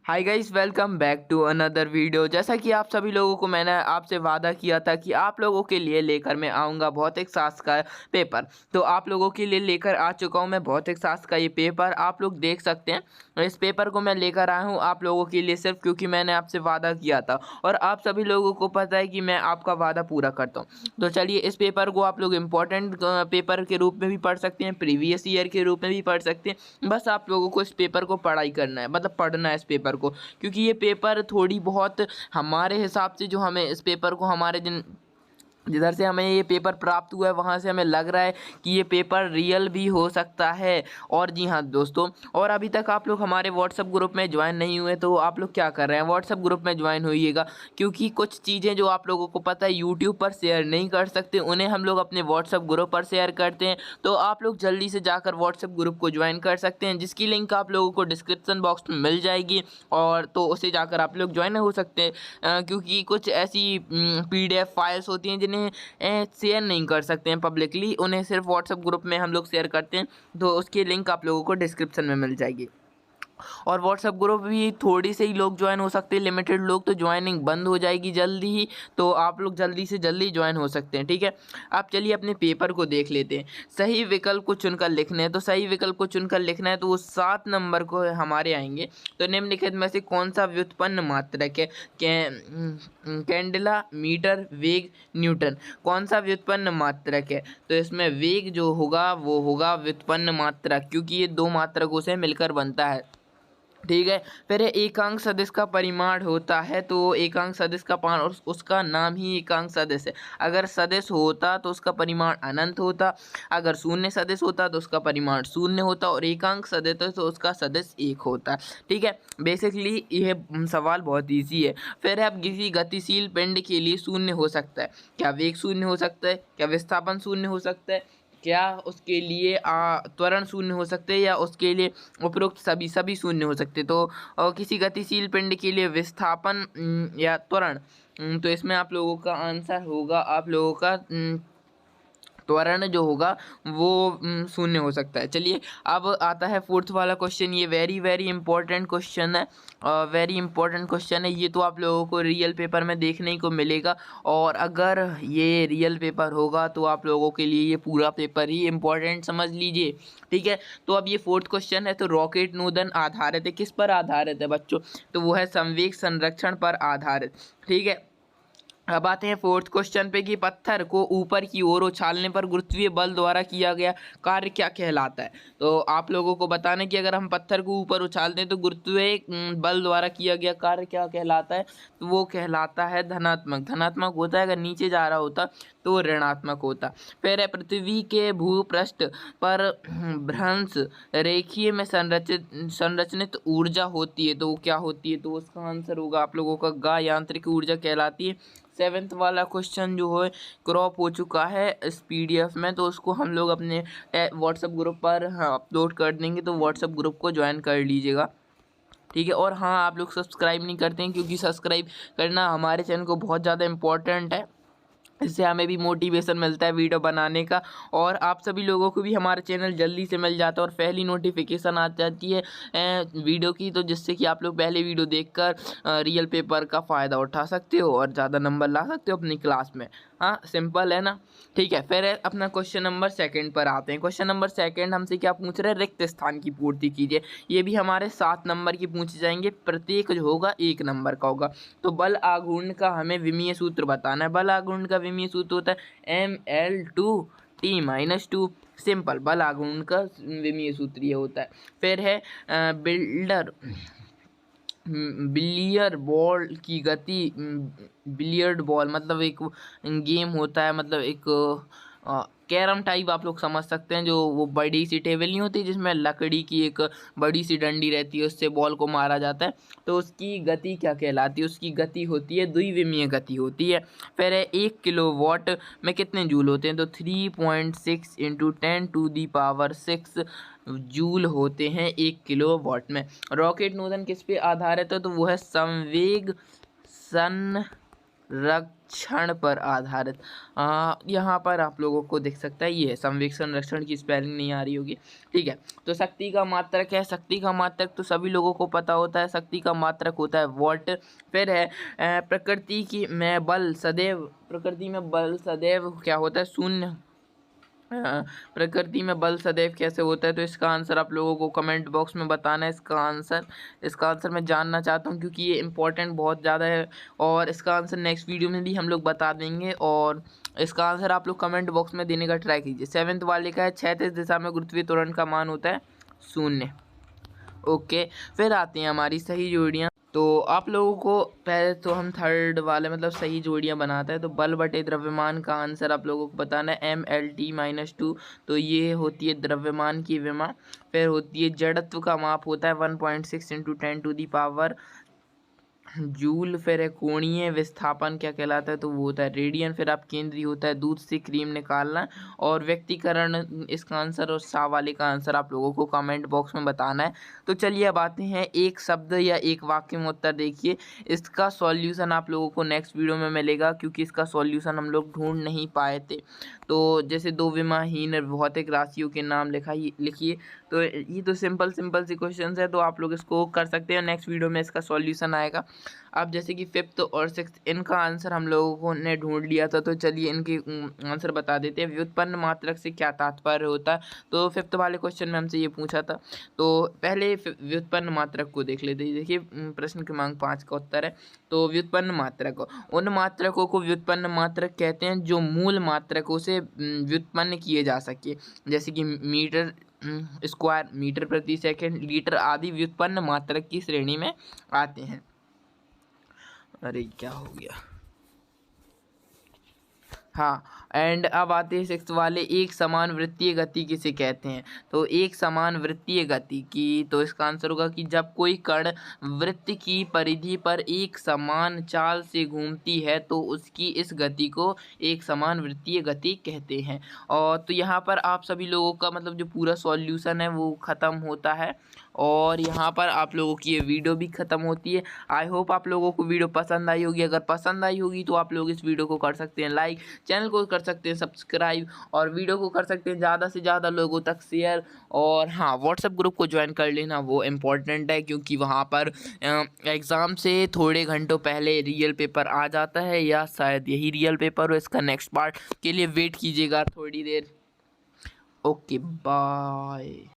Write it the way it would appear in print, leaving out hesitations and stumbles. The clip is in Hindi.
Hi guys, welcome back to another video. जैसा कि आप सभी लोगों को मैंने आपसे वादा किया था कि आप लोगों के लिए लेकर मैं आऊँगा भौतिक शास्त्र का पेपर। तो आप लोगों के लिए लेकर आ चुका हूँ मैं भौतिक शास्त्र का ये पेपर। आप लोग देख सकते हैं इस पेपर को मैं लेकर आया हूँ आप लोगों के लिए सिर्फ क्योंकि मैंने आपसे वादा किया था और आप सभी लोगों को पता है कि मैं आपका वादा पूरा करता हूँ। तो चलिए, इस पेपर को आप लोग इम्पोर्टेंट पेपर के रूप में भी पढ़ सकते हैं, प्रीवियस ईयर के रूप में भी पढ़ सकते हैं। बस आप लोगों को इस पेपर को पढ़ाई करना है, मतलब पढ़ना है इस पेपर को, क्योंकि ये पेपर थोड़ी बहुत हमारे हिसाब से जो हमें इस पेपर को हमारे जिधर से हमें ये पेपर प्राप्त हुआ है वहाँ से हमें लग रहा है कि ये पेपर रियल भी हो सकता है। और जी हाँ दोस्तों, और अभी तक आप लोग हमारे व्हाट्सअप ग्रुप में ज्वाइन नहीं हुए तो आप लोग क्या कर रहे हैं, व्हाट्सअप ग्रुप में ज्वाइन होइएगा, क्योंकि कुछ चीज़ें जो आप लोगों को पता है यूट्यूब पर शेयर नहीं कर सकते उन्हें हम लोग अपने व्हाट्सअप ग्रुप पर शेयर करते हैं। तो आप लोग जल्दी से जाकर व्हाट्सअप ग्रुप को ज्वाइन कर सकते हैं, जिसकी लिंक आप लोगों को डिस्क्रिप्शन बॉक्स में मिल जाएगी और तो उसे जाकर आप लोग ज्वाइन हो सकते हैं। क्योंकि कुछ ऐसी PDF फाइल्स होती हैं जिन्हें शेयर नहीं कर सकते हैं पब्लिकली, उन्हें सिर्फ व्हाट्सएप ग्रुप में हम लोग शेयर करते हैं। तो उसकी लिंक आप लोगों को डिस्क्रिप्शन में मिल जाएगी। और व्हाट्सएप ग्रुप भी थोड़ी से ही लोग ज्वाइन हो सकते हैं, लिमिटेड लोग, तो ज्वाइनिंग बंद हो जाएगी जल्दी ही। तो आप लोग जल्दी से जल्दी ज्वाइन हो सकते हैं, ठीक है। आप चलिए अपने पेपर को देख लेते हैं। सही विकल्प को चुनकर लिखना है, तो सही विकल्प को चुनकर लिखना है तो वो 7 नंबर को हमारे आएंगे। तो निम्नलिखित में से कौन सा व्युत्पन्न मात्रक है? कैंडेला, मीटर, वेग, न्यूटन, कौन सा व्युत्पन्न मात्रक है? तो इसमें वेग जो होगा वो होगा व्युत्पन्न मात्रक, क्योंकि ये दो मात्रकों से मिलकर बनता है, ठीक है। फिर एकांक सदिश का परिमाण होता है, तो एकांक सदिश का उसका नाम ही एकांक सदिश है। अगर सदिश होता तो उसका परिमाण अनंत होता, अगर शून्य सदिश होता तो उसका परिमाण शून्य होता, और एकांक सदिश है तो उसका सदिश 1 होता है, ठीक है। बेसिकली यह सवाल बहुत ईजी है। फिर अब किसी गतिशील पिंड के लिए शून्य हो सकता है, क्या वेग शून्य हो सकता है, क्या विस्थापन शून्य हो सकता है, क्या उसके लिए त्वरण शून्य हो सकते हैं, या उसके लिए उपरोक्त सभी शून्य हो सकते। तो किसी गतिशील पिंड के लिए विस्थापन या त्वरण, तो इसमें आप लोगों का आंसर होगा, आप लोगों का त्वरण जो होगा वो शून्य हो सकता है। चलिए, अब आता है फोर्थ वाला क्वेश्चन। ये वेरी इंपॉर्टेंट क्वेश्चन है, वेरी इंपॉर्टेंट क्वेश्चन है। ये तो आप लोगों को रियल पेपर में देखने को मिलेगा, और अगर ये रियल पेपर होगा तो आप लोगों के लिए ये पूरा पेपर ही इम्पोर्टेंट समझ लीजिए, ठीक है। तो अब ये फोर्थ क्वेश्चन है, तो रॉकेट नोदन आधारित है, किस पर आधारित है बच्चों? तो वो है संवेग संरक्षण पर आधारित, ठीक है। अब आते हैं फोर्थ क्वेश्चन पे कि पत्थर को ऊपर की ओर उछालने पर गुरुत्वीय बल द्वारा किया गया कार्य क्या कहलाता है? तो आप लोगों को बताना कि अगर हम पत्थर को ऊपर उछालते हैं तो गुरुत्वीय बल द्वारा किया गया कार्य क्या कहलाता है? तो वो कहलाता है धनात्मक। धनात्मक होता है, अगर नीचे जा रहा होता तो वो ऋणात्मक होता। फिर है पृथ्वी के भूपृष्ठ पर भ्रंश रेखीय में संरचनित ऊर्जा होती है, तो वो क्या होती है? तो उसका आंसर होगा आप लोगों का गा यांत्रिक ऊर्जा कहलाती है। 7th वाला क्वेश्चन जो है क्रॉप हो चुका है इस PDF में, तो उसको हम लोग अपने व्हाट्सएप ग्रुप पर अपलोड कर देंगे, तो व्हाट्सएप ग्रुप को ज्वाइन कर लीजिएगा, ठीक है। और हाँ, आप लोग सब्सक्राइब नहीं करते हैं, क्योंकि सब्सक्राइब करना हमारे चैनल को बहुत ज़्यादा इम्पोर्टेंट है। इससे हमें भी मोटिवेशन मिलता है वीडियो बनाने का, और आप सभी लोगों को भी हमारा चैनल जल्दी से मिल जाता है और पहली नोटिफिकेशन आ जाती है वीडियो की, तो जिससे कि आप लोग पहले वीडियो देखकर रियल पेपर का फ़ायदा उठा सकते हो और ज़्यादा नंबर ला सकते हो अपनी क्लास में। हाँ, सिंपल है ना, ठीक है। फिर अपना क्वेश्चन नंबर 2 पर आते हैं। क्वेश्चन नंबर 2 हमसे क्या पूछ रहे हैं? रिक्त स्थान की पूर्ति कीजिए। ये भी हमारे 7 नंबर की पूछे जाएंगे, प्रत्येक जो होगा 1 नंबर का होगा। तो बल आघूर्ण का हमें विमीय सूत्र बताना है। बल आघूर्ण का विमीय सूत्र होता है ML2T-2। सिंपल, बल आघूर्ण का विमीय सूत्र ये होता है। फिर है बिलियर बॉल की गति। बिलियर्ड बॉल मतलब एक गेम होता है, मतलब एक कैरम टाइप आप लोग समझ सकते हैं, जो वो बड़ी सी टेबल नहीं होती जिसमें लकड़ी की एक बड़ी सी डंडी रहती है, उससे बॉल को मारा जाता है, तो उसकी गति क्या कहलाती है? उसकी गति होती है द्विविमीय गति होती है। फिर है 1 किलोवाट में कितने जूल होते हैं? तो 3.6 × 10⁶ जूल होते हैं 1 किलोवाट में। रॉकेट नोदन किस पे आधारित है? तो वो है संवेग संरक्षण पर आधारित। यहाँ पर आप लोगों को दिख सकता है, ये संवेक्षण रक्षण की स्पेलिंग नहीं आ रही होगी, ठीक है। तो शक्ति का मात्रक है, शक्ति का मात्रक तो सभी लोगों को पता होता है, शक्ति का मात्रक होता है वॉट। फिर है प्रकृति में बल सदैव क्या होता है, शून्य। प्रकृति में बल सदैव कैसे होता है, तो इसका आंसर आप लोगों को कमेंट बॉक्स में बताना है। इसका आंसर मैं जानना चाहता हूँ, क्योंकि ये इम्पोर्टेंट बहुत ज़्यादा है, और इसका आंसर नेक्स्ट वीडियो में भी हम लोग बता देंगे। और इसका आंसर आप लोग कमेंट बॉक्स में देने का ट्राई कीजिए। 7th वाले का है, क्षैतिज दिशा में गुरुत्वीय त्वरण का मान होता है 0। ओके, फिर आती हैं हमारी सही जोड़ियाँ। तो आप लोगों को पहले तो हम थर्ड वाले मतलब सही जोड़ियाँ बनाते हैं। तो बल बटे द्रव्यमान का आंसर आप लोगों को बताना है MLT-2। तो ये होती है द्रव्यमान की विमा। फिर होती है जड़त्व का माप होता है 1.6 × 10⁻⁴ जूल। फिर है कोणीय विस्थापन क्या कहलाता है, तो वो होता है रेडियन। फिर आप केंद्रीय होता है दूध से क्रीम निकालना। और व्यक्तिकरण इसका आंसर, और सा वाले का आंसर आप लोगों को कमेंट बॉक्स में बताना है। तो चलिए अब आते हैं एक शब्द या एक वाक्य में उत्तर। देखिए इसका सॉल्यूशन आप लोगों को नेक्स्ट वीडियो में मिलेगा, क्योंकि इसका सॉल्यूशन हम लोग ढूंढ नहीं पाए थे। तो जैसे दो विमाहीन भौतिक राशियों के नाम लिखिए। तो ये तो सिंपल सी क्वेश्चन है, तो आप लोग इसको कर सकते हैं। नेक्स्ट वीडियो में इसका सॉल्यूशन आएगा। अब जैसे कि 5th और 6th इनका आंसर हम लोगों ने ढूंढ लिया था, तो चलिए इनके आंसर बता देते हैं। व्युत्पन्न मात्रक से क्या तात्पर्य होता है, तो 5th वाले क्वेश्चन में हमसे ये पूछा था। तो पहले व्युत्पन्न मात्रक को देख लेते हैं। देखिए प्रश्न क्रमांक 5 का उत्तर है। तो व्युत्पन्न मात्रक उन मात्रकों को व्युत्पन्न मात्रक कहते हैं जो मूल मात्रकों से व्युत्पन्न किए जा सके, जैसे कि मीटर स्क्वायर, मीटर प्रति सेकंड, लीटर आदि व्युत्पन्न मात्रक की श्रेणी में आते हैं। अरे क्या हो गया, हाँ। एंड अब आते हैं 6th वाले, एक समान वृत्तीय गति किसे कहते हैं। तो एक समान वृत्तीय गति की, तो इसका आंसर होगा कि जब कोई कण वृत्त की परिधि पर एक समान चाल से घूमती है तो उसकी इस गति को एक समान वृत्तीय गति कहते हैं। और तो यहाँ पर आप सभी लोगों का मतलब जो पूरा सॉल्यूशन है वो ख़त्म होता है, और यहाँ पर आप लोगों की ये वीडियो भी ख़त्म होती है। आई होप आप लोगों को वीडियो पसंद आई होगी। अगर पसंद आई होगी तो आप लोग इस वीडियो को कर सकते हैं लाइक, चैनल को कर सकते हैं सब्सक्राइब, और वीडियो को कर सकते हैं ज़्यादा से ज़्यादा लोगों तक शेयर। और हाँ, व्हाट्सएप ग्रुप को ज्वाइन कर लेना, वो इम्पोर्टेंट है, क्योंकि वहाँ पर एग्ज़ाम से थोड़े घंटों पहले रियल पेपर आ जाता है, या शायद यही रियल पेपर हो। इसका नेक्स्ट पार्ट के लिए वेट कीजिएगा थोड़ी देर। Okay bye.